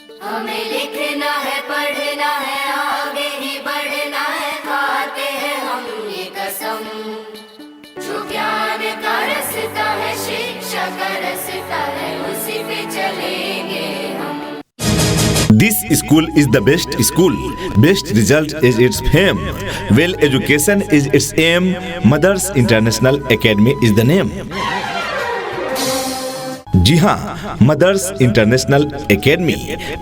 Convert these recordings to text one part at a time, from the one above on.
हमें लिखना है, पढ़ना है, आगे ही बढ़ना है, खाते हैं हम ये कसम। जो ज्ञान का रास्ता है, शिक्षा का रास्ता है, उसी पे चलेंगे हम। This school is the best school. Best result is its fame. Well education is its aim. Mothers International Academy is the name. जी हाँ, मदर्स इंटरनेशनल एकेडमी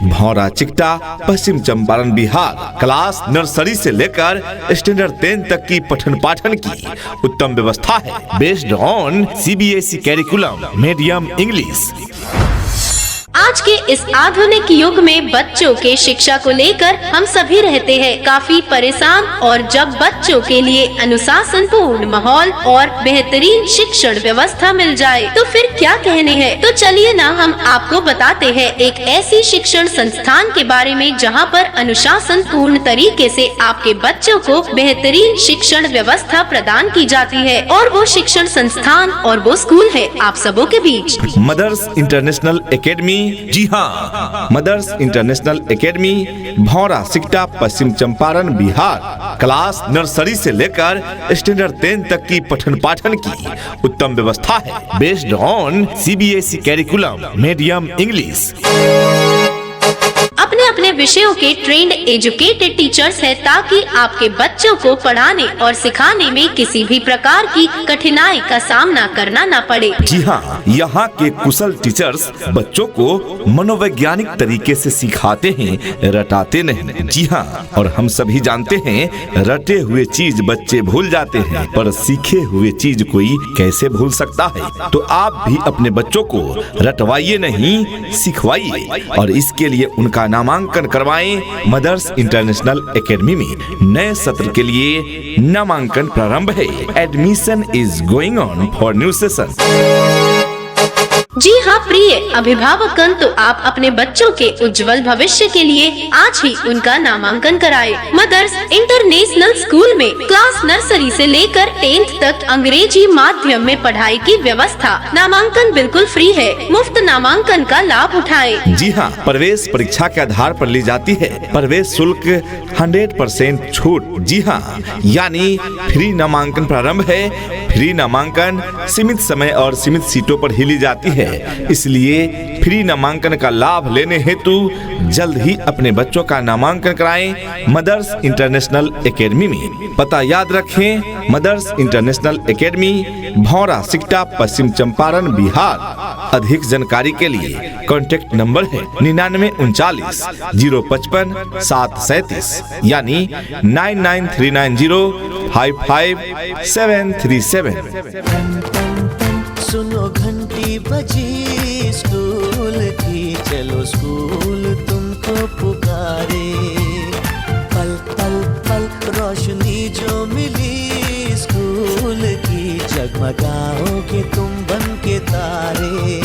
भौरा चिकटा, पश्चिम चंपारण, बिहार। क्लास नर्सरी से लेकर स्टैंडर्ड 10 तक की पठन पाठन की उत्तम व्यवस्था है। Based on CBSE curriculum, medium English. आज के इस आधुनिक युग में बच्चों के शिक्षा को लेकर हम सभी रहते हैं काफी परेशान, और जब बच्चों के लिए अनुशासन पूर्ण माहौल और बेहतरीन शिक्षण व्यवस्था मिल जाए तो फिर क्या कहने हैं। तो चलिए ना हम आपको बताते हैं एक ऐसी शिक्षण संस्थान के बारे में जहां पर अनुशासन पूर्ण तरीके से आपके बच्चों को बेहतरीन शिक्षण व्यवस्था प्रदान की जाती है, और वो शिक्षण संस्थान और वो स्कूल है आप सबों के बीच मदर्स इंटरनेशनल एकेडमी। जी हाँ, mother's international academy Bhaura Sikta, Paschim Champaran, Bihar. Class nursery से लेकर स्टैंडर्ड 10 तक की पठन पाठन की उत्तम व्यवस्था है। Based on CBSE curriculum, medium English. अपने अपने विषयों के ट्रेंड एजुकेटेड टीचर्स हैं, ताकि आपके बच्चों को पढ़ाने और सिखाने में किसी भी प्रकार की कठिनाई का सामना करना न पड़े। जी हाँ, यहाँ के कुशल टीचर्स बच्चों को मनोवैज्ञानिक तरीके से सिखाते हैं, रटाते नहीं। जी हाँ, और हम सभी जानते हैं रटे हुए चीज बच्चे भूल जाते हैं, पर सीखे हुए चीज कोई कैसे भूल सकता है। तो आप भी अपने बच्चों को रटवाइए नहीं, सिखवाइए, और इसके लिए उनका नामांकन करवाएं। मदर्स इंटरनेशनल एकेडमी में नए सत्र के लिए नामांकन प्रारंभ है। Admission is going on for new session. जी हाँ प्रिय अभिभावकगण, तो आप अपने बच्चों के उज्जवल भविष्य के लिए आज ही उनका नामांकन कराएं। मदर्स इंटरनेशनल स्कूल में क्लास नर्सरी से लेकर 10th तक अंग्रेजी माध्यम में पढ़ाई की व्यवस्था। नामांकन बिल्कुल फ्री है, मुफ्त नामांकन का लाभ उठाएं। जी हाँ, प्रवेश परीक्षा के आधार पर ली जाती है। प्रवेश शुल्क 100% छूट। जी हाँ, यानी फ्री नामांकन प्रारंभ है। फ्री नामांकन सीमित समय और सीमित सीटों पर ही ली जाती है, इसलिए फ्री नामांकन का लाभ लेने हेतु जल्द ही अपने बच्चों का नामांकन कराएं मदर्स इंटरनेशनल एकेडमी में। पता याद रखें, mother's international academy Bhaura Sikta, Paschim Champaran, Bihar. अधिक जानकारी के लिए कॉन्टेक्ट नंबर है 9939 055 737, यानी 99390 55737। सुनो घंटी बजी स्कूल की, चलो स्कूल तुमको पुकारे। पल पल पल रोशनी जो मिली स्कूल की, जगमगाओगे तुम बन के तारे।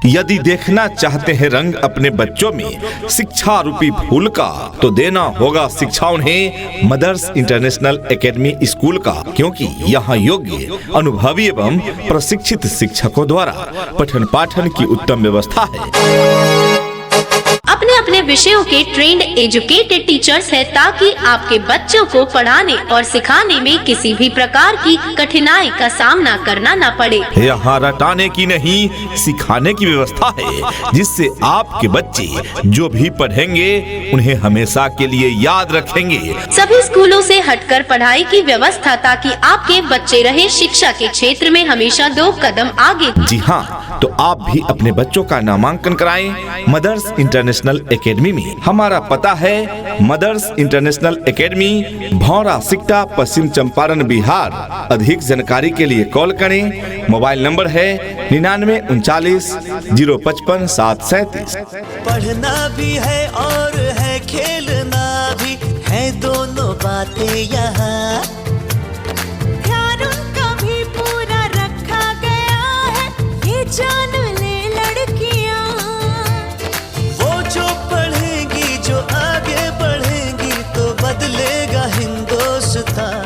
यदि देखना चाहते हैं रंग अपने बच्चों में शिक्षा रूपी फूल का, तो देना होगा शिक्षा उन्हें मदर्स इंटरनेशनल एकेडमी स्कूल का, क्योंकि यहाँ योग्य, अनुभवी एवं प्रशिक्षित शिक्षकों द्वारा पठन पाठन की उत्तम व्यवस्था है। अपने अपने विषयों के ट्रेंड एजुकेटेड टीचर्स हैं, ताकि आपके बच्चों को पढ़ाने और सिखाने में किसी भी प्रकार की कठिनाई का सामना करना न पड़े। यहाँ रटाने की नहीं, सिखाने की व्यवस्था है, जिससे आपके बच्चे जो भी पढ़ेंगे उन्हें हमेशा के लिए याद रखेंगे। सभी स्कूलों से हटकर पढ़ाई की व्यवस्था, ताकि आपके बच्चे रहे शिक्षा के क्षेत्र में हमेशा 2 कदम आगे। जी हाँ, तो आप भी अपने बच्चों का नामांकन कराएं मदर्स इंटरनेशनल एकेडमी में। हमारा पता है mother's international academy Bhaura Sikta, Paschim Champaran, Bihar. अधिक जानकारी के लिए कॉल करें। मोबाइल नंबर है 9939 055 737। पढ़ना भी है और है खेलना भी है, दोनों बातें यहाँ। ध्यान उनका भी पूरा रखा गया है, ये जान ले लड़कियाँ। वो जो पढ़ेंगी, जो आगे बढ़ेंगी, तो बदलेगा हिंदुस्तान।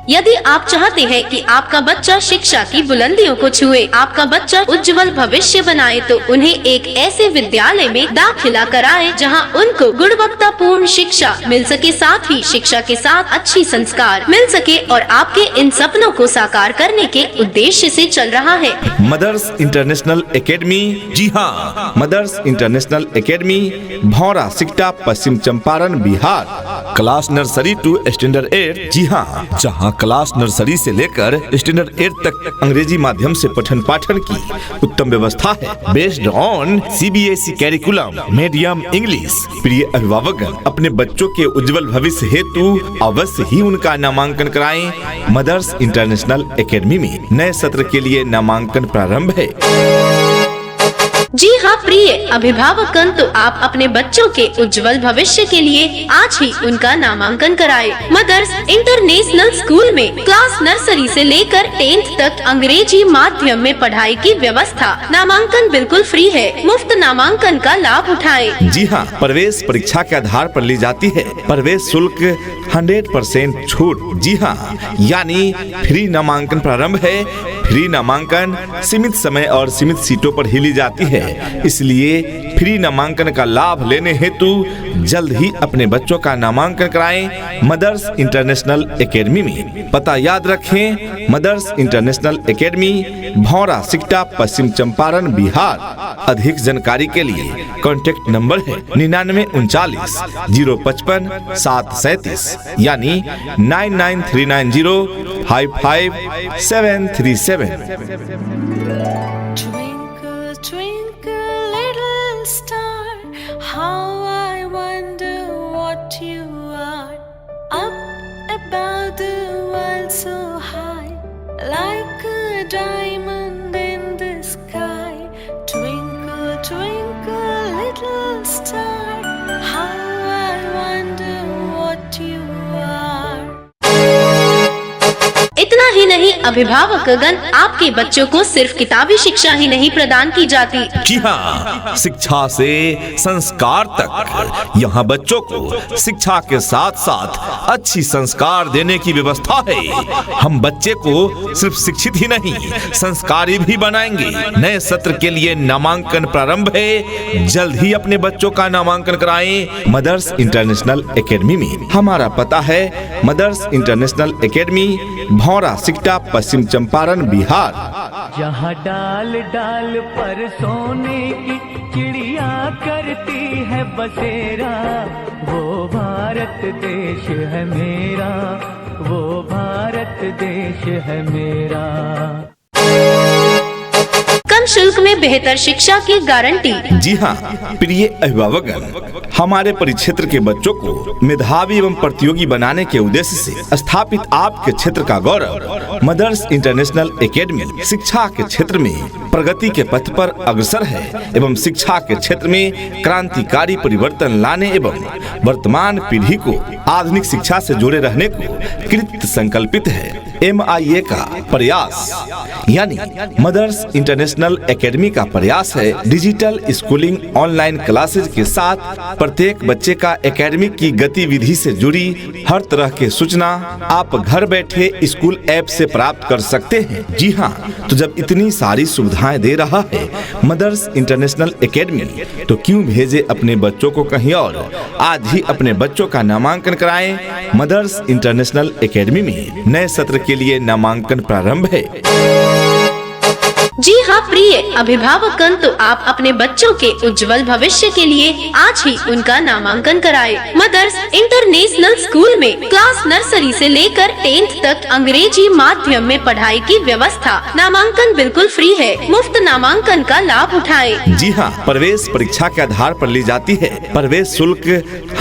यदि आप चाहते हैं कि आपका बच्चा शिक्षा की बुलंदियों को छुए, आपका बच्चा उज्जवल भविष्य बनाए, तो उन्हें एक ऐसे विद्यालय में दाखिला कराएं जहां उनको गुणवत्तापूर्ण शिक्षा मिल सके, साथ ही शिक्षा के साथ अच्छी संस्कार मिल सके और आपके इन सपनों को साकार करने के उद्देश्य से चल रहा है मदर्स इंटरनेशनल एकेडमी। जी हाँ, mother's international academy, Bhaura Sikta, Paschim Champaran, Bihar. Class nursery to standard 8। जी हाँ, जहाँ क्लास नर्सरी से लेकर स्टैंडर्ड 8 तक अंग्रेजी माध्यम से पठन पाठन की उत्तम व्यवस्था है। Based on CBSE curriculum, medium English. प्रिय अभिभावकगण, अपने बच्चों के उज्जवल भविष्य हेतु अवश्य ही उनका नामांकन कराएं मदर्स इंटरनेशनल एकेडमी में। नए सत्र के लिए नामांकन प्रारंभ है। जी हाँ प्रिय अभिभावकगण, तो आप अपने बच्चों के उज्जवल भविष्य के लिए आज ही उनका नामांकन कराएं। मदर्स इंटरनेशनल स्कूल में क्लास नर्सरी से लेकर 10th तक अंग्रेजी माध्यम में पढ़ाई की व्यवस्था। नामांकन बिल्कुल फ्री है, मुफ्त नामांकन का लाभ उठाएं। जी हाँ, प्रवेश परीक्षा के आधार पर ली जाती है। प्रवेश शुल्क 100% छूट। जी हाँ, यानी फ्री नामांकन प्रारंभ है। फ्री नामांकन सीमित समय और सीमित सीटों पर ही ली जाती है, इसलिए फ्री नामांकन का लाभ लेने हेतु जल्द ही अपने बच्चों का नामांकन कराएं मदर्स इंटरनेशनल एकेडमी में। पता याद रखें, mother's international academy, Bhaura Sikta, Paschim Champaran, Bihar. अधिक जानकारी के लिए कॉन्टेक्ट नंबर है 9939 055 737, यानी 99390 55737। Twinkle, twinkle, little star, how I wonder what you are. Up above the world so high, like a diamond in the sky. Twinkle, twinkle, little star, how I wonder what you are. इतना ही नहीं अभिभावकगण, आपके बच्चों को सिर्फ किताबी शिक्षा ही नहीं प्रदान की जाती। जी हाँ, शिक्षा से संस्कार तक यहाँ बच्चों को शिक्षा के साथ साथ अच्छी संस्कार देने की व्यवस्था है। हम बच्चे को सिर्फ शिक्षित ही नहीं, संस्कारी भी बनाएंगे। नए सत्र के लिए नामांकन प्रारंभ है। जल्द ही अपने बच्चों का नामांकन कराएं मदर्स इंटरनेशनल एकेडमी में। हमारा पता है mother's international academy, Bhaura Sikta, Paschim Champaran, Bihar. जहाँ डाल डाल पर सोने की चिड़िया करती है बसेरा, वो भारत देश है मेरा, वो भारत देश है मेरा। कम शुल्क में बेहतर शिक्षा की गारंटी। जी हाँ, प्रिय अभिभावकगण, हमारे परिक्षेत्र के बच्चों को मेधावी एवं प्रतियोगी बनाने के उद्देश्य से स्थापित आपके क्षेत्र का गौरव मदर्स इंटरनेशनल एकेडमी शिक्षा के क्षेत्र में प्रगति के पथ पर अग्रसर है एवं शिक्षा के क्षेत्र में क्रांतिकारी परिवर्तन लाने एवं वर्तमान पीढ़ी को आधुनिक शिक्षा से जोड़े रहने को कृत संकल्पित है। MIA का प्रयास यानी मदर्स इंटरनेशनल एकेडमी का प्रयास है डिजिटल स्कूलिंग ऑनलाइन क्लासेज के साथ प्रत्येक बच्चे का एकेडमिक की गतिविधि से जुड़ी हर तरह के सूचना आप घर बैठे स्कूल ऐप से प्राप्त कर सकते हैं। जी हाँ, तो जब इतनी सारी सुविधाएं दे रहा है मदर्स इंटरनेशनल एकेडमी, तो क्यों भेजे अपने बच्चों को कहीं और। आज ही अपने बच्चों का नामांकन कराएं मदर्स इंटरनेशनल एकेडमी में। नए सत्र के लिए नामांकन प्रारंभ है। जी हाँ प्रिय अभिभावकगण, तो आप अपने बच्चों के उज्जवल भविष्य के लिए आज ही उनका नामांकन कराएं। मदर्स इंटरनेशनल स्कूल में क्लास नर्सरी से लेकर 10th तक अंग्रेजी माध्यम में पढ़ाई की व्यवस्था। नामांकन बिल्कुल फ्री है, मुफ्त नामांकन का लाभ उठाएं। जी हाँ, प्रवेश परीक्षा के आधार पर ली जाती है। प्रवेश शुल्क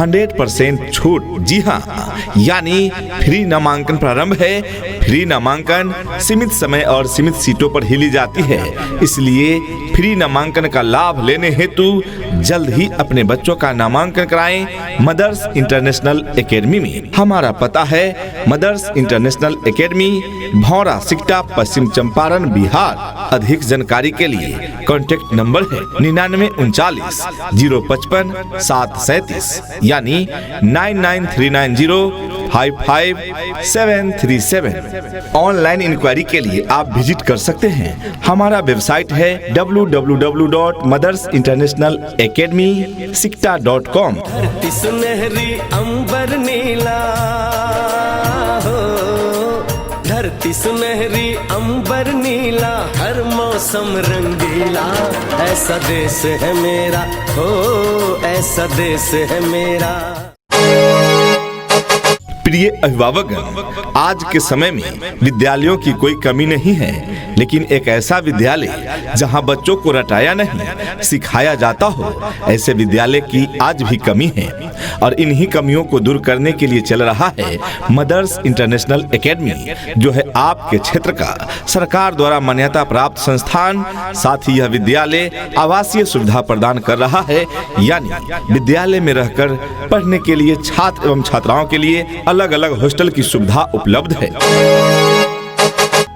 100% छूट। जी हाँ, यानी फ्री नामांकन प्रारंभ है। फ्री नामांकन सीमित समय और सीमित सीटों पर ही ली जाती है, इसलिए फ्री नामांकन का लाभ लेने हेतु जल्द ही अपने बच्चों का नामांकन कराएं मदर्स इंटरनेशनल एकेडमी में। हमारा पता है mother's international academy, Bhaura Sikta, Paschim Champaran, Bihar. अधिक जानकारी के लिए कॉन्टेक्ट नंबर है 9939 055 737 यानी 9939055737। ऑनलाइन इंक्वायरी के लिए आप विजिट कर सकते हैं। हमारा वेबसाइट है www.mothersinternationalacademysikta.com। धरती सुनहरी अंबर नीला हो, धरती सुनहरी अंबर नीला, हर मौसम रंगीला, ऐसा देश है मेरा हो, ऐसा देश है मेरा। प्रिय अभिभावकगण, आज के समय में विद्यालयों की कोई कमी नहीं है, लेकिन एक ऐसा विद्यालय जहां बच्चों को रटाया नहीं सिखाया जाता हो, ऐसे विद्यालय की आज भी कमी है। और इन्हीं कमियों को दूर करने के लिए चल रहा है मदर्स इंटरनेशनल एकेडमी, जो है आपके क्षेत्र का सरकार द्वारा मान्यता प्राप्त संस्थान। साथ ही यह विद्यालय आवासीय सुविधा प्रदान कर रहा है, यानी विद्यालय में रहकर पढ़ने के लिए छात्र एवं छात्राओं के लिए अलग अलग हॉस्टल की सुविधा उपलब्ध है।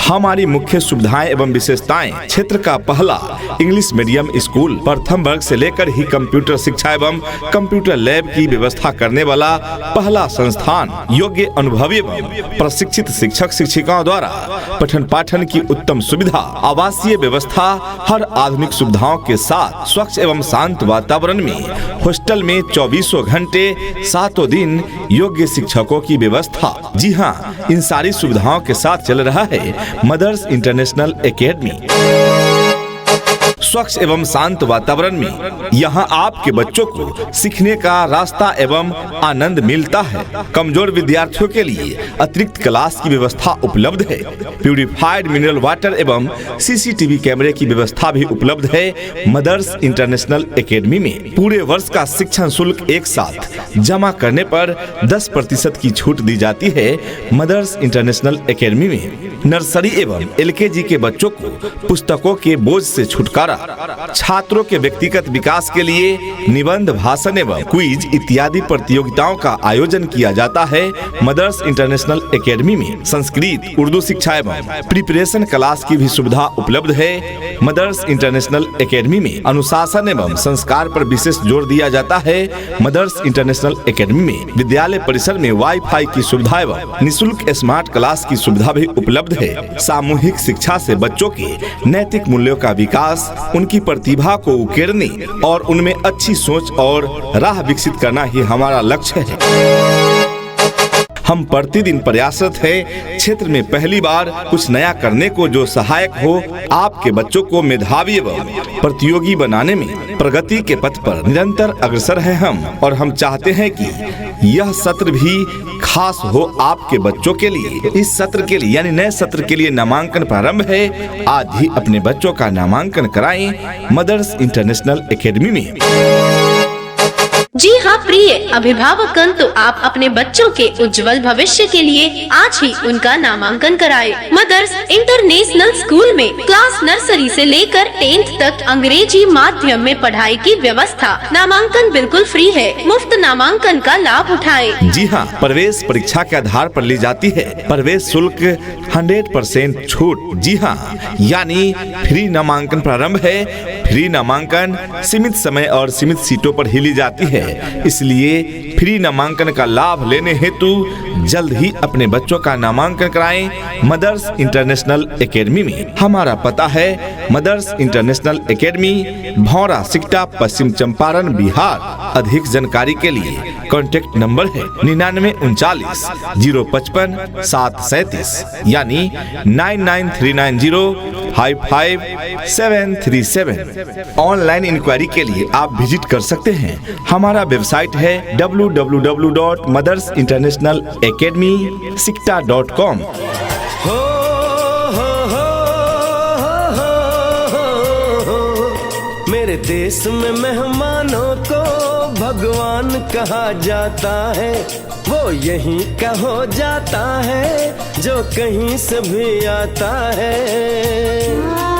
हमारी मुख्य सुविधाएं एवं विशेषताएं: क्षेत्र का पहला इंग्लिश मीडियम स्कूल, प्रथम वर्ग से लेकर ही कंप्यूटर शिक्षा एवं कंप्यूटर लैब की व्यवस्था करने वाला पहला संस्थान, योग्य अनुभवी एवं प्रशिक्षित शिक्षक शिक्षिकाओं द्वारा पठन पाठन की उत्तम सुविधा, आवासीय व्यवस्था, हर आधुनिक सुविधाओं के साथ स्वच्छ एवं शांत वातावरण में हॉस्टल में 24 घंटे 7 दिन योग्य शिक्षकों की व्यवस्था। जी हाँ, इन सारी सुविधाओं के साथ चल रहा है मदर्स इंटरनेशनल एकेडमी। स्वच्छ एवं शांत वातावरण में यहाँ आपके बच्चों को सीखने का रास्ता एवं आनंद मिलता है। कमजोर विद्यार्थियों के लिए अतिरिक्त क्लास की व्यवस्था उपलब्ध है। प्यूरिफाइड मिनरल वाटर एवं सीसीटीवी कैमरे की व्यवस्था भी उपलब्ध है मदर्स इंटरनेशनल एकेडमी में। पूरे वर्ष का शिक्षण शुल्क एक साथ जमा करने पर 10% की छूट दी जाती है मदर्स इंटरनेशनल एकेडमी में। नर्सरी एवं एलकेजी के बच्चों को पुस्तकों के बोझ से छुटकारा, छात्रों के व्यक्तिगत विकास के लिए निबंध, भाषण एवं क्विज इत्यादि प्रतियोगिताओं का आयोजन किया जाता है मदर्स इंटरनेशनल एकेडमी में। संस्कृत, उर्दू शिक्षा एवं प्रिपरेशन क्लास की भी सुविधा उपलब्ध है मदर्स इंटरनेशनल एकेडमी में। अनुशासन एवं संस्कार पर विशेष जोर दिया जाता है मदर्स इंटरनेशनल एकेडमी में। विद्यालय परिसर में वाईफाई की सुविधा एवं निःशुल्क स्मार्ट क्लास की सुविधा भी उपलब्ध है। सामूहिक शिक्षा से बच्चों के नैतिक मूल्यों का विकास, उनकी प्रतिभा को उकेरने और उनमें अच्छी सोच और राह विकसित करना ही हमारा लक्ष्य है। हम प्रतिदिन प्रयासरत हैं क्षेत्र में पहली बार कुछ नया करने को जो सहायक हो। आपके बच्चों को मेधावी एवं प्रतियोगी बनाने में प्रगति के पथ पर निरंतर अग्रसर हैं हम, और हम चाहते हैं कि यह सत्र भी खास हो आपके बच्चों के लिए। इस सत्र के लिए यानी नए सत्र के लिए नामांकन प्रारंभ है। आज ही अपने बच्चों का नामांकन कराएं मदर्स इंटरनेशनल एकेडमी में। जी हाँ प्रिय अभिभावकगण, तो आप अपने बच्चों के उज्जवल भविष्य के लिए आज ही उनका नामांकन कराएं। मदर्स इंटरनेशनल स्कूल में क्लास नर्सरी से लेकर 10th तक अंग्रेजी माध्यम में पढ़ाई की व्यवस्था। नामांकन बिल्कुल फ्री है। मुफ्त नामांकन का लाभ उठाएं। जी हाँ, प्रवेश परीक्षा के आधार पर ली जाती है। प्रवेश शुल्क 100% छूट। जी हाँ, यानी फ्री नामांकन प्रारंभ है। फ्री नामांकन सीमित समय और सीमित सीटों पर ही ली जाती है, इसलिए फ्री नामांकन का लाभ लेने हेतु जल्द ही अपने बच्चों का नामांकन कराएं मदर्स इंटरनेशनल एकेडमी में। हमारा पता है mother's international academy, Bhaura Sikta, Paschim Champaran, Bihar. अधिक जानकारी के लिए कॉन्टेक्ट नंबर है 9939 055 737 यानी 9939055737। ऑनलाइन इंक्वायरी के लिए आप विजिट कर सकते हैं। हमारा वेबसाइट है www.mothersinternationalacademysikta.com। मेरे देश में मेहमानों को भगवान कहा जाता है, वो यहीं का हो जाता है जो कहीं से भी आता है।